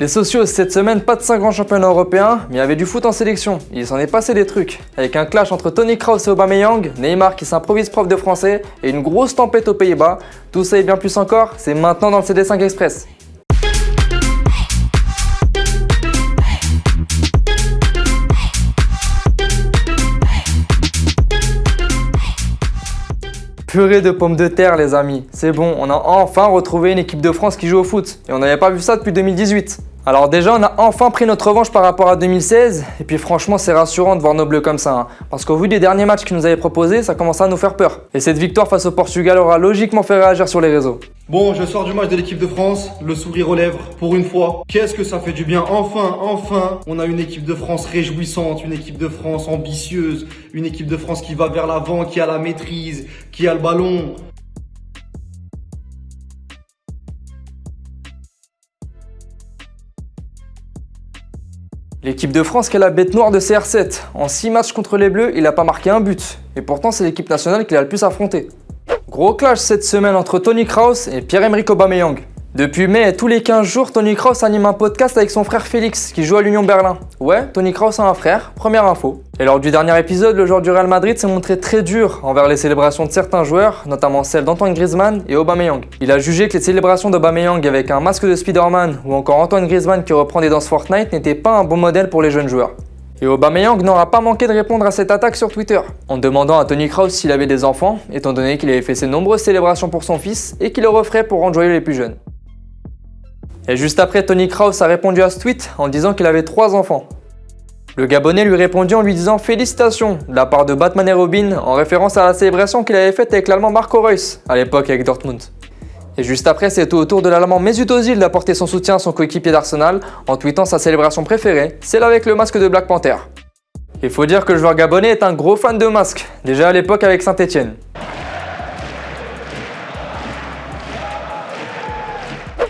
Les socios, cette semaine, pas de 5 grands championnats européens, mais il y avait du foot en sélection. Il s'en est passé des trucs. Avec un clash entre Toni Kroos et Aubameyang, Neymar qui s'improvise prof de français et une grosse tempête aux Pays-Bas. Tout ça et bien plus encore, c'est maintenant dans le CD5 Express. Purée de pommes de terre les amis, c'est bon, on a enfin retrouvé une équipe de France qui joue au foot et on n'avait pas vu ça depuis 2018. Alors déjà on a enfin pris notre revanche par rapport à 2016 et puis franchement c'est rassurant de voir nos bleus comme ça parce qu'au vu des derniers matchs qu'ils nous avaient proposés, ça commence à nous faire peur. Et cette victoire face au Portugal aura logiquement fait réagir sur les réseaux. Bon, je sors du match de l'équipe de France, le sourire aux lèvres, pour une fois. Qu'est-ce que ça fait du bien, enfin, on a une équipe de France réjouissante, une équipe de France ambitieuse, une équipe de France qui va vers l'avant, qui a la maîtrise, qui a le ballon. L'équipe de France qui est la bête noire de CR7. En 6 matchs contre les Bleus, il n'a pas marqué un but. Et pourtant c'est l'équipe nationale qu'il a le plus affronté. Gros clash cette semaine entre Toni Kroos et Pierre-Emerick Aubameyang. Depuis mai, tous les 15 jours, Toni Kroos anime un podcast avec son frère Félix, qui joue à l'Union Berlin. Ouais, Toni Kroos a un frère, première info. Et lors du dernier épisode, le joueur du Real Madrid s'est montré très dur envers les célébrations de certains joueurs, notamment celles d'Antoine Griezmann et Aubameyang. Il a jugé que les célébrations d'Aubameyang avec un masque de Spider-Man ou encore Antoine Griezmann qui reprend des danses Fortnite n'étaient pas un bon modèle pour les jeunes joueurs. Et Aubameyang n'aura pas manqué de répondre à cette attaque sur Twitter, en demandant à Toni Kroos s'il avait des enfants, étant donné qu'il avait fait ses nombreuses célébrations pour son fils et qu'il le referait pour rendre joyeux les plus jeunes. Et juste après, Toni Kroos a répondu à ce tweet en disant qu'il avait 3 enfants. Le Gabonais lui répondit en lui disant « Félicitations » de la part de Batman et Robin, en référence à la célébration qu'il avait faite avec l'Allemand Marco Reus, à l'époque avec Dortmund. Et juste après, c'est au tour de l'Allemand Mesut Özil d'apporter son soutien à son coéquipier d'Arsenal en tweetant sa célébration préférée, celle avec le masque de Black Panther. Il faut dire que le joueur gabonais est un gros fan de masques, déjà à l'époque avec Saint-Etienne.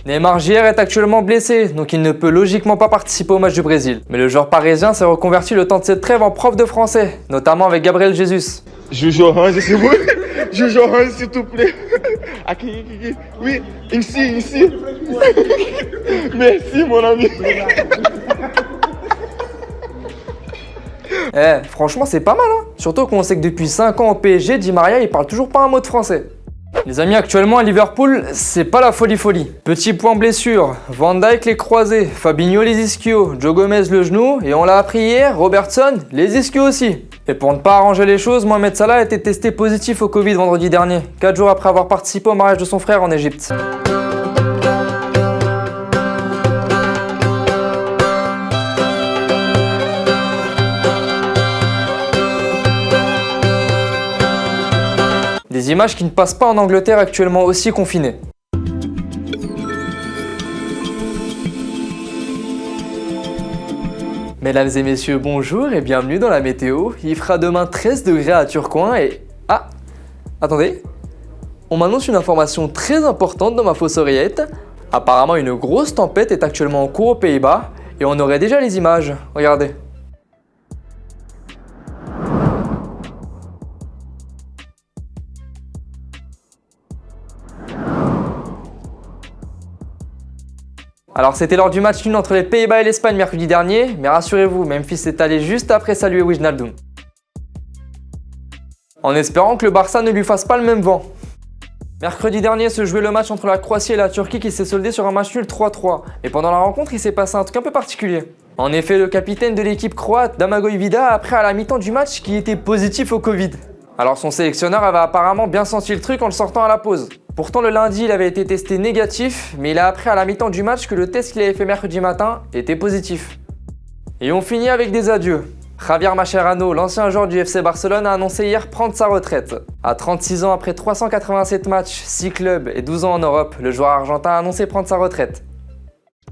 Neymar Jr est actuellement blessé, donc il ne peut logiquement pas participer au match du Brésil. Mais le joueur parisien s'est reconverti le temps de cette trêve en prof de français, notamment avec Gabriel Jesus. Jojo Hans, c'est bon? Jojo Hans, s'il te plaît. Aqui. Oui, ici. Merci, mon ami. Franchement, c'est pas mal, Surtout qu'on sait que depuis 5 ans au PSG, Di Maria, il parle toujours pas un mot de français. Les amis, actuellement à Liverpool, c'est pas la folie. Petit point blessure, Van Dijk les croisés, Fabinho les ischios, Joe Gomez le genou, et on l'a appris hier, Robertson les ischios aussi. Et pour ne pas arranger les choses, Mohamed Salah a été testé positif au Covid vendredi dernier, 4 jours après avoir participé au mariage de son frère en Égypte. Des images qui ne passent pas en Angleterre actuellement aussi confinées. Mesdames et messieurs, bonjour et bienvenue dans la météo. Il fera demain 13 degrés à Tourcoing et... Ah, attendez. On m'annonce une information très importante dans ma fausse oreillette. Apparemment une grosse tempête est actuellement en cours aux Pays-Bas et on aurait déjà les images. Regardez. Alors c'était lors du match nul entre les Pays-Bas et l'Espagne mercredi dernier, mais rassurez-vous, Memphis est allé juste après saluer Wijnaldum. En espérant que le Barça ne lui fasse pas le même vent. Mercredi dernier se jouait le match entre la Croatie et la Turquie qui s'est soldé sur un match nul 3-3, et pendant la rencontre il s'est passé un truc un peu particulier. En effet, le capitaine de l'équipe croate, Domagoj Vida, a appris à la mi-temps du match qu'il était positif au Covid. Alors son sélectionneur avait apparemment bien senti le truc en le sortant à la pause. Pourtant le lundi il avait été testé négatif, mais il a appris à la mi-temps du match que le test qu'il avait fait mercredi matin était positif. Et on finit avec des adieux. Javier Mascherano, l'ancien joueur du FC Barcelone, a annoncé hier prendre sa retraite. À 36 ans, après 387 matchs, 6 clubs et 12 ans en Europe, le joueur argentin a annoncé prendre sa retraite.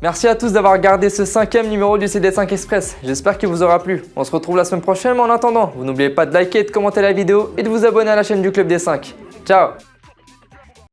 Merci à tous d'avoir regardé ce 5e numéro du CD5 Express, j'espère qu'il vous aura plu. On se retrouve la semaine prochaine, mais en attendant, vous n'oubliez pas de liker et de commenter la vidéo et de vous abonner à la chaîne du Club des 5. Ciao!